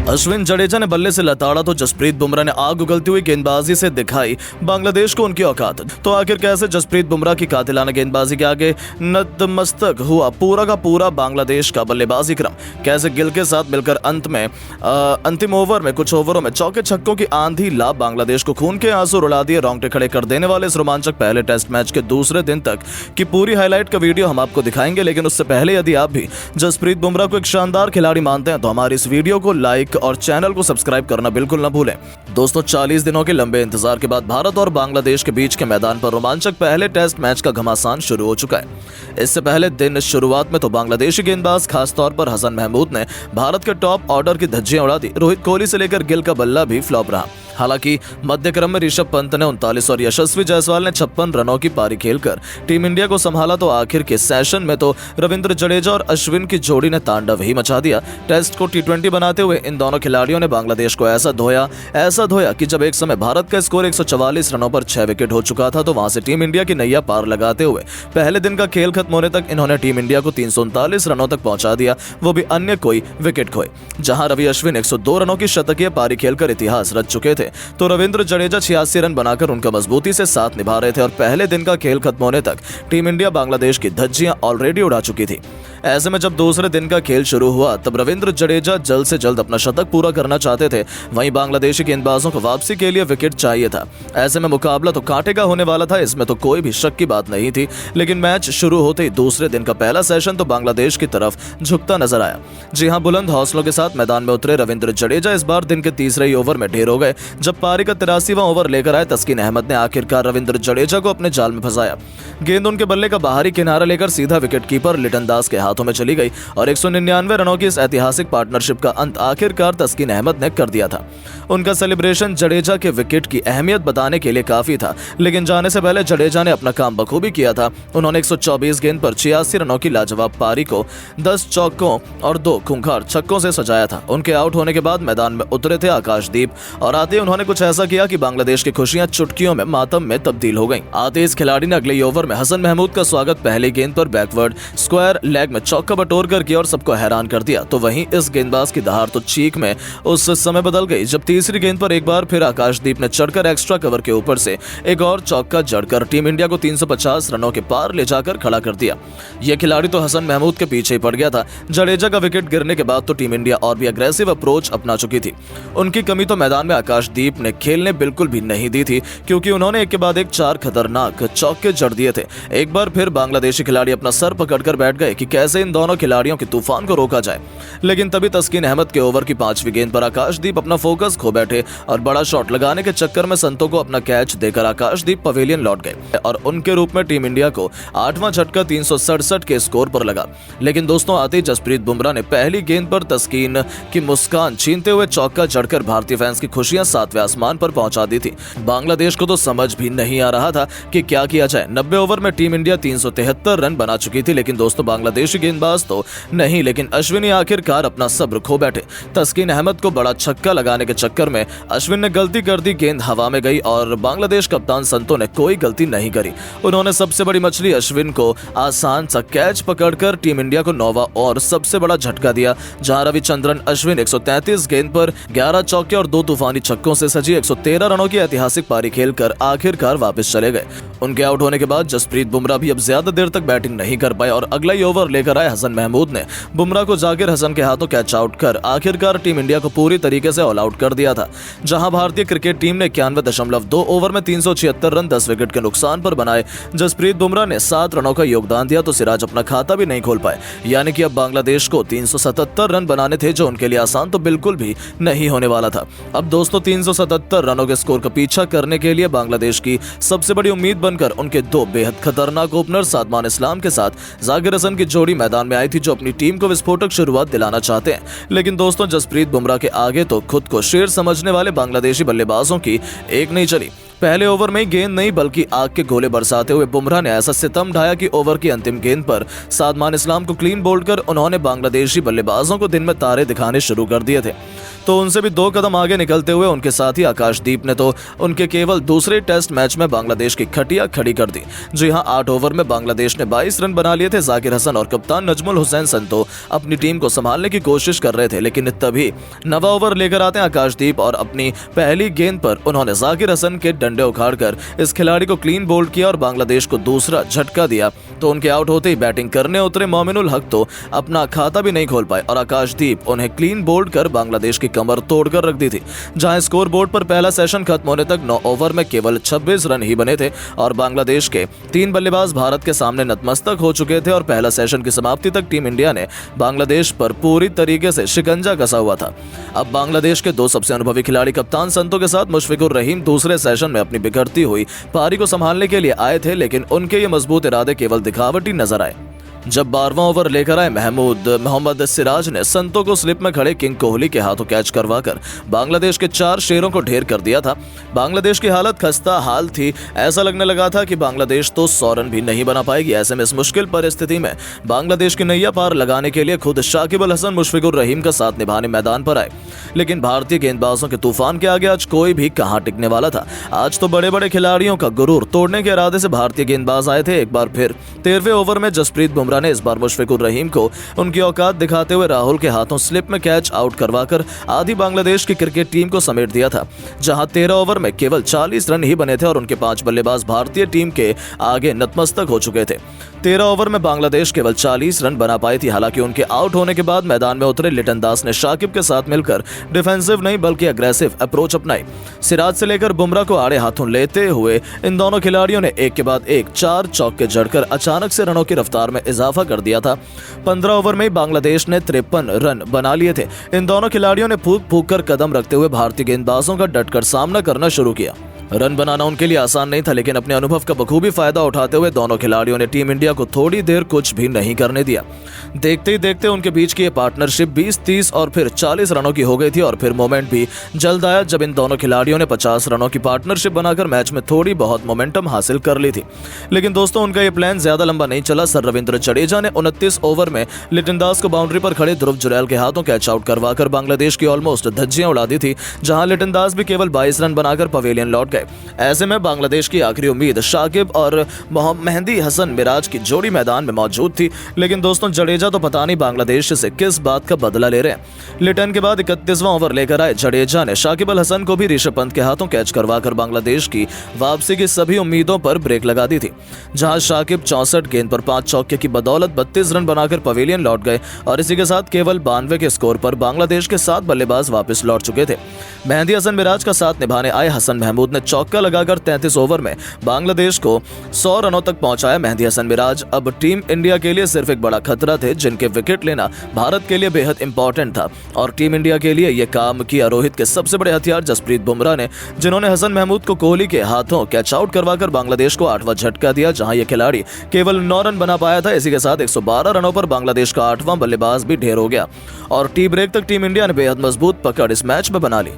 अश्विन जडेजा ने बल्ले से लताड़ा तो जसप्रीत बुमराह ने आग उगलती हुई गेंदबाजी से दिखाई बांग्लादेश को उनकी औकात। तो आखिर कैसे जसप्रीत बुमराह की कातिलाना गेंदबाजी के आगे नतमस्तक हुआ पूरा का पूरा बांग्लादेश का बल्लेबाजी क्रम। कैसे गिल के साथ मिलकर अंतिम ओवर में कुछ ओवरों में चौके छक्कों की आंधी ला बांग्लादेश को खून के आंसू रुला दिए। रोंगटे खड़े कर देने वाले इस रोमांचक पहले टेस्ट मैच के दूसरे दिन तक की पूरी हाईलाइट का वीडियो हम आपको दिखाएंगे, लेकिन उससे पहले यदि आप भी जसप्रीत बुमराह को एक शानदार खिलाड़ी मानते हैं तो हमारी इस वीडियो को लाइक और चैनल को सब्सक्राइब करना बिल्कुल न भूलें। दोस्तों, 40 दिनों के लंबे इंतजार के बाद भारत और बांग्लादेश के बीच के मैदान पर रोमांचक पहले टेस्ट मैच का घमासान शुरू हो चुका है। इससे पहले दिन शुरुआत में तो बांग्लादेशी गेंदबाज खासतौर पर हसन महमूद ने भारत के टॉप ऑर्डर की धज्जियां उड़ा दी। रोहित कोहली से लेकर गिल का बल्ला भी फ्लॉप रहा। हालांकि मध्य क्रम में ऋषभ पंत ने 39 और यशस्वी जायसवाल ने 56 रनों की पारी खेलकर टीम इंडिया को संभाला। तो आखिर के सेशन में तो रविंद्र जडेजा और अश्विन की जोड़ी ने तांडव ही मचा दिया। टेस्ट को T20 बनाते हुए इन दोनों खिलाड़ियों ने बांग्लादेश को ऐसा धोया कि जब एक समय भारत का स्कोर 144 रनों पर 6 विकेट हो चुका था तो वहां से टीम इंडिया की नैया पार लगाते हुए पहले दिन का खेल खत्म होने तक इन्होंने टीम इंडिया को 339 रनों तक पहुंचा दिया, वो भी अन्य कोई विकेट खोए। जहां रवि अश्विन 102 रनों की शतकीय पारी खेलकर इतिहास रच चुके थे तो रविंद्र जडेजा 86 रन बनाकर उनका मजबूती से साथ निभा रहे थे और पहले दिन का खेल खत्म होने तक टीम इंडिया बांग्लादेश की धज्जियां ऑलरेडी उड़ा चुकी थी। ऐसे में जब दूसरे दिन का खेल शुरू हुआ तब रविंद्र जडेजा जल्द से जल्द अपना शतक पूरा करना चाहते थे। वहीं बांग्लादेशी गेंदबाजों को वापसी के लिए विकेट चाहिए था। ऐसे में मुकाबला तो कांटे का होने वाला था, इसमें तो कोई भी शक की बात नहीं थी। लेकिन मैच शुरू होते ही दूसरे दिन का पहला सेशन तो बांग्लादेश की तरफ झुकता नजर आया। जी हां, बुलंद हौसलों के साथ मैदान में उतरे रविंद्र जडेजा इस बार दिन के तीसरे ही ओवर में ढेर हो गए। जब पारी का 83वां ओवर लेकर आए तस्कीन अहमद ने आखिरकार रविंद्र जडेजा को अपने जाल में फंसाया। गेंद उनके बल्ले का बाहरी किनारा लेकर सीधा विकेटकीपर लिटन दास के हाथों में चली गई और 199 रनों की इस ऐतिहासिक पार्टनरशिप का अंत आखिरकार तस्कीन अहमद ने कर दिया था। उनका सेलिब्रेशन जडेजा के विकेट की अहमियत बताने के लिए काफी था, लेकिन जाने से पहले जडेजा ने अपना काम बखूबी किया था। उन्होंने 124 गेंद पर 86 रनों की लाजवाब पारी को 10 चौकों और 2 खूंखार छक्कों से सजाया था। उनके आउट होने के बाद मैदान में उतरे थे आकाशदीप और आते ही उन्होंने कुछ ऐसा किया कि बांग्लादेश की खुशियां चुटकियों में मातम में तब्दील हो गईं। आते इस खिलाड़ी ने अगले ओवर में हसन महमूद का स्वागत पहली गेंद पर बैकवर्ड स्क्वायर लेग में चौका बटोर कर किया और सबको हैरान कर दिया। तो वहीं इस गेंदबाज की दहाड़ तो चीख में उस समय बदल गई जब तीसरी गेंद पर एक बार फिर आकाशदीप ने चढ़कर एक्स्ट्रा कवर के ऊपर से एक और चौका जड़कर टीम इंडिया को 350 रनों के पार ले जाकर खड़ा कर दिया। यह खिलाड़ी तो हसन महमूद के पीछे ही पड़ गया था। जडेजा का विकेट गिरने के बाद तो टीम इंडिया और भी अग्रेसिव अप्रोच अपना चुकी थी। उनकी कमी तो मैदान में आकाशदीप ने खेलने बिल्कुल भी नहीं दी थी, क्योंकि उन्होंने एक के बाद एक 4 खतरनाक चौके जड़ दिए थे। एक बार फिर बांग्लादेशी खिलाड़ी अपना सर पकड़कर बैठ गए कि कैसे इन दोनों खिलाड़ियों के तूफान को रोका जाए। लेकिन तभी तस्कीन अहमद के ओवर की 5वीं गेंद पर आकाशदीप अपना फोकस खो बैठे और बड़ा शॉट लगाने के चक्कर में संतों को अपना कैच देकर आकाशदीप पवेलियन लौट गए और उनके रूप में टीम इंडिया को 8वां झटका 367 के स्कोर पर लगा। लेकिन दोस्तों, आते ही जसप्रीत बुमराह ने पहली गेंद पर तस्कीन की मुस्कान छीनते हुए चौका जड़कर भारतीय फैंस की खुशियां 7वें आसमान पर पहुंचा दी थी। बांग्लादेश को तो समझ भी नहीं आ रहा था कि क्या किया जाए। 90 ओवर में टीम इंडिया 373 रन बना चुकी थी, लेकिन दोस्तों बांग्लादेशी गेंदबाज तो नहीं, लेकिन अश्विन आखिरकार अपना सब्र खो बैठे। तस्कीन अहमद को बड़ा छक्का लगाने के चक्कर में अश्विन ने गलती कर दी, गेंद हवा में गई और बांग्लादेश कप्तान संतो ने कोई गलती नहीं करी। उन्होंने सबसे बड़ी मछली अश्विन को आसान सा कैच पकड़कर टीम इंडिया को 9वां और सबसे बड़ा झटका दिया, जहां रविचंद्रन अश्विन 133 गेंद पर 11 चौके और 2 तूफानी छक्कों से सजी 113 रनों की ऐतिहासिक पारी खेलकर आखिरकार वापस चले गए। उनके आउट होने के बाद जसप्रीत बुमराह भी अब ज्यादा देर तक बैटिंग नहीं कर पाए और अगला ही ओवर लेकर आए हसन महमूद ने बुमराह को जाकिर हसन के हाथों कैच आउट कर आखिरकार टीम इंडिया को पूरी तरीके से ऑल आउट कर दिया था। जहां भारतीय क्रिकेट टीम ने 91.2 ओवर में 376 रन 10 विकेट के नुकसान पर बनाए। जसप्रीत बुमराह ने 7 रनों का योगदान दिया तो सिराज अपना खाता भी नहीं खोल पाए, यानी कि अब बांग्लादेश को 377 रन बनाने थे, जो उनके लिए आसान तो बिल्कुल भी नहीं होने वाला था। अब दोस्तों 377 रनों के स्कोर का पीछा करने के लिए बांग्लादेश की सबसे बड़ी उम्मीद बनकर उनके 2 बेहद खतरनाक ओपनर सादमान इस्लाम के साथ जाकिर हसन की जोड़ी मैदान में आई थी, जो अपनी टीम को विस्फोटक शुरुआत दिलाना चाहते हैं। लेकिन दोस्तों जसप्रीत बुमराह के आगे तो खुद को शेर समझने वाले बांग्लादेशी बल्लेबाजों की एक नहीं चली। पहले ओवर में गेंद नहीं बल्कि आग के गोले बरसाते हुए बुमराह ने ऐसा सितम ढाया कि ओवर की अंतिम गेंद पर सादमान इस्लाम को क्लीन बोल्ड कर उन्होंने बांग्लादेशी बल्लेबाजों को दिन में तारे दिखाने शुरू कर दिए थे। तो उनसे भी 2 कदम आगे निकलते हुए उनके साथी आकाशदीप ने तो उनके केवल दूसरे टेस्ट मैच में बांग्लादेश की खटिया खड़ी कर दी। जी हां, 8 ओवर में बांग्लादेश ने 22 रन बना लिए थे। जाकिर हसन और कप्तान नजमुल हुसैन संतो अपनी टीम को संभालने की कोशिश कर रहे थे, लेकिन तभी 9 ओवर लेकर आते हैं आकाशदीप और अपनी पहली गेंद पर उन्होंने जाकिर हसन के डंडे उखाड़कर इस खिलाड़ी को क्लीन बोल्ड किया और बांग्लादेश को दूसरा झटका दिया। तो उनके आउट होते ही बैटिंग करने उतरे मोमिनुल हक तो अपना खाता भी नहीं खोल पाए और आकाशदीप उन्हें क्लीन बोल्ड कर बांग्लादेश की कमर तोड़कर रख दी थी। जहां स्कोर बोर्ड पर पहला सेशन खत्म होने तक 9 ओवर में केवल 26 रन ही बने थे और बांग्लादेश के 3 बल्लेबाज भारत के सामने नतमस्तक हो चुके थे और पहला सेशन की समाप्ति तक टीम इंडिया ने बांग्लादेश पर पूरी तरीके से शिकंजा कसा हुआ था। अब बांग्लादेश के 2 सबसे अनुभवी खिलाड़ी कप्तान संतो के साथ मुशफिकुर रहीम दूसरे सेशन में अपनी बिगड़ती हुई पारी को संभालने के लिए आए थे, लेकिन उनके ये मजबूत इरादे केवल दिखावटी नजर आए। जब 12वां ओवर लेकर आए मोहम्मद सिराज ने संतो को स्लिप में खड़े किंग कोहली के हाथों कैच करवाकर बांग्लादेश के 4 शेरों को ढेर कर दिया था। बांग्लादेश की हालत खस्ता हाल थी। ऐसा लगने लगा था कि बांग्लादेश तो 100 रन भी नहीं बना पाएगी। ऐसे में इस मुश्किल परिस्थिति में बांग्लादेश की नैया पार लगाने के लिए खुद शाकिब अल हसन मुशफिकुर रहीम का साथ निभाने मैदान पर आए, लेकिन भारतीय गेंदबाजों के तूफान के आगे आज कोई भी कहां टिकने वाला था। आज तो बड़े बड़े खिलाड़ियों का गुरूर तोड़ने के इरादे से भारतीय गेंदबाज आए थे। एक बार फिर 13वें ओवर में जसप्रीत बुमराह ने इस बार मुशफिकुर रहीम को उनकी औकात दिखाते हुए राहुल के हाथों स्लिप में कैच आउट करवाकर आधी बांग्लादेश की क्रिकेट टीम को समेट दिया था। जहां 13 ओवर में केवल 40 रन ही बने थे और उनके 5 बल्लेबाज भारतीय टीम के आगे नतमस्तक हो चुके थे। 13 ओवर में बांग्लादेश केवल 40 रन बना पाई थी। हालांकि उनके आउट होने के बाद मैदान में उतरे लिटन दास ने शाकिब के साथ मिलकर डिफेंसिव नहीं बल्कि अग्रेसिव अप्रोच अपनाई। सिराज से लेकर बुमराह को आड़े हाथों लेते हुए इन दोनों खिलाड़ियों ने एक के बाद एक 4 चौके जड़कर अचानक से रनों की रफ्तार में इजाफा कर दिया था। 15 ओवर में बांग्लादेश ने 53 रन बना लिए थे। इन दोनों खिलाड़ियों ने फूंक फूंक कर कदम रखते हुए भारतीय गेंदबाजों का डटकर सामना करना शुरू किया। रन बनाना उनके लिए आसान नहीं था, लेकिन अपने अनुभव का बखूबी फायदा उठाते हुए दोनों खिलाड़ियों ने टीम इंडिया को थोड़ी देर कुछ भी नहीं करने दिया। देखते ही देखते उनके बीच की ये पार्टनरशिप 20, 30 और फिर 40 रनों की हो गई थी और फिर मोमेंट भी जल्द आया जब इन दोनों खिलाड़ियों ने 50 रनों की पार्टनरशिप बनाकर मैच में थोड़ी बहुत मोमेंटम हासिल कर ली थी। लेकिन दोस्तों, उनका ये प्लान ज्यादा लंबा नहीं चला। सर रविंद्र जडेजा ने 29 ओवर में लिटन दास को बाउंड्री पर खड़े ध्रुव जुरैल के हाथों कैच आउट करवाकर बांग्लादेश की ऑलमोस्ट धज्जियां उड़ा दी थी। जहां लिटन दास भी केवल 22 रन बनाकर पवेलियन लौट गए। ऐसे में बांग्लादेश की आखिरी उम्मीद शाकिब और मेहंदी हसन मिराज की जोड़ी मैदान में मौजूद थी। लेकिन दोस्तों, जडेजा तो पता नहीं बांग्लादेश से किस बात का बदला ले रहे हैं। लिटन के बाद 31वां ओवर लेकर आए जडेजा ने शाकिब अल हसन को भी ऋषभ पंत के हाथों कैच करवाकर बांग्लादेश की वापसी की सभी उम्मीदों पर ब्रेक लगा दी थी। जहां शाकिब 64 गेंद पर 5 चौके की बदौलत 32 रन बनाकर पवेलियन लौट गए और इसी के साथ केवल 92 के स्कोर पर बांग्लादेश के 7 बल्लेबाज वापस लौट चुके थे। मेहंदी हसन मिराज का साथ निभाने आए हसन महमूद ने चौका लगाकर 33 ओवर में बांग्लादेश को 100 रनों तक पहुंचाया। मेहंदी हसन मिराज अब टीम इंडिया के लिए सिर्फ एक बड़ा खतरा थे, जिनके विकेट लेना भारत के लिए बेहद इंपॉर्टेंट था और टीम इंडिया के लिए यह काम किया रोहित के सबसे बड़े हथियार जसप्रीत बुमराह ने, जिन्होंने हसन महमूद को कोहली के हाथों कैच आउट करवाकर बांग्लादेश को 8वां झटका दिया। जहां यह खिलाड़ी केवल 9 रन बना पाया था। इसी के साथ 112 रनों पर बांग्लादेश का 8वां बल्लेबाज भी ढेर हो गया और टी ब्रेक तक टीम इंडिया ने बेहद मजबूत पकड़ इस मैच में बना ली।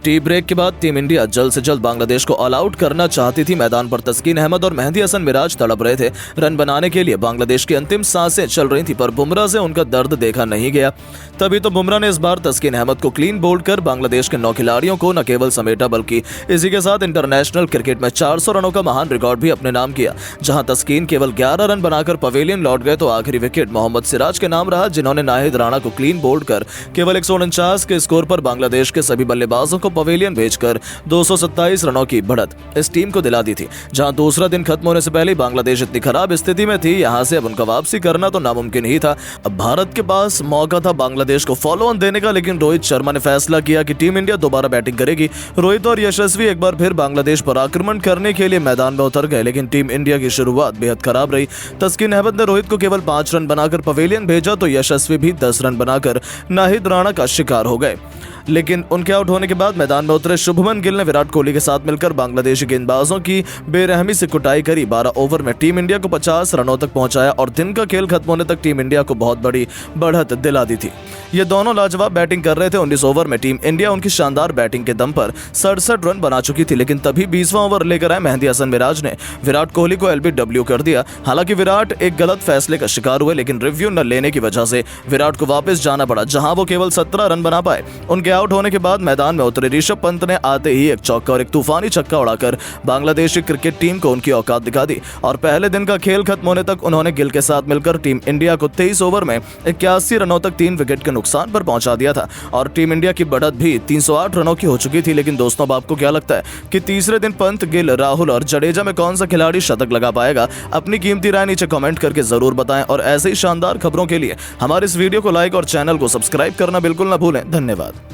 टी ब्रेक के बाद टीम इंडिया जल्द से जल्द बांग्लादेश को ऑल आउट करना चाहती थी। मैदान पर तस्कीन अहमद और मेहंदी हसन मिराज तड़प रहे थे। रन बनाने के लिए बांग्लादेश की अंतिम सांसें चल रही थी, पर बुमराह से उनका दर्द देखा नहीं गया। तभी तो बुमराह ने इस बार तस्कीन अहमद को क्लीन बोल्ड कर बांग्लादेश के 9 खिलाड़ियों को न केवल समेटा बल्कि इसी के साथ इंटरनेशनल क्रिकेट में 400 रनों का महान रिकॉर्ड भी अपने नाम किया। जहां तस्कीन केवल 11 रन बनाकर पवेलियन लौट गए तो आखिरी विकेट मोहम्मद सिराज के नाम रहा, जिन्होंने नाहिद राणा को क्लीन बोल्ड कर केवल 149 के स्कोर पर बांग्लादेश के सभी बल्लेबाजों को पवेलियन भेजकर 227 रनों की बढ़त इस टीम को दिला दी थी। जहां दूसरा दिन खत्म होने से पहले बांग्लादेश इतनी खराब स्थिति में थी, यहां से अब उनका वापसी करना तो नामुमकिन ही था। अब भारत के पास मौका था बांग्लादेश को फॉलो ऑन देने का, लेकिन रोहित शर्मा ने फैसला किया कि टीम इंडिया दोबारा बैटिंग करेगी। रोहित और यशस्वी एक बार फिर बांग्लादेश पर आक्रमण करने के लिए मैदान में उतर गए, लेकिन टीम इंडिया की शुरुआत बेहद खराब रही। तस्कीन अहमद ने रोहित को केवल 5 रन बनाकर पवेलियन भेजा तो यशस्वी भी 10 रन बनाकर नाहिद राणा का शिकार हो गए। लेकिन उनके आउट होने के बाद मैदान में उतरे शुभमन गिल ने विराट कोहली के साथ मिलकर बांग्लादेशी गेंदबाजों की बेरहमी से कुटाई करी। 12 ओवर में टीम इंडिया को 50 रनों तक पहुंचाया और दिन का खेल खत्म होने तक टीम इंडिया को बहुत बड़ी बढ़त दिला दी थी। ये दोनों लाजवाब बैटिंग कर रहे थे। 19 ओवर में टीम इंडिया उनकी शानदार बैटिंग के दम पर 67 रन बना चुकी थी, लेकिन तभी 20वां ओवर लेकर आए मेहंदी हसन मिराज ने विराट कोहली को एलबीडब्ल्यू कर दिया। हालांकि विराट एक गलत फैसले का शिकार हुए, लेकिन रिव्यू न लेने की वजह से विराट को वापस जाना पड़ा, जहां वो केवल 17 रन बना पाए। उनके आउट होने के बाद मैदान में उतरे ऋषभ पंत ने आते ही एक चौका और एक तूफानी छक्का उड़ाकर बांग्लादेशी क्रिकेट टीम को उनकी औकात दिखा दी और पहले दिन का खेल खत्म होने तक उन्होंने गिल के साथ मिलकर टीम इंडिया को 23 ओवर में 81 रनों तक 3 विकेट के नुकसान पर पहुंचा दिया था और टीम इंडिया की बढ़त भी 308 रनों की हो चुकी थी। लेकिन दोस्तों, अब आपको क्या लगता है कि तीसरे दिन पंत, गिल, राहुल और जडेजा में कौन सा खिलाड़ी शतक लगा पाएगा? अपनी कीमती राय नीचे कमेंट करके जरूर बताएं और ऐसे ही शानदार खबरों के लिए हमारे इस वीडियो को लाइक और चैनल को सब्सक्राइब करना बिल्कुल ना भूलें। धन्यवाद।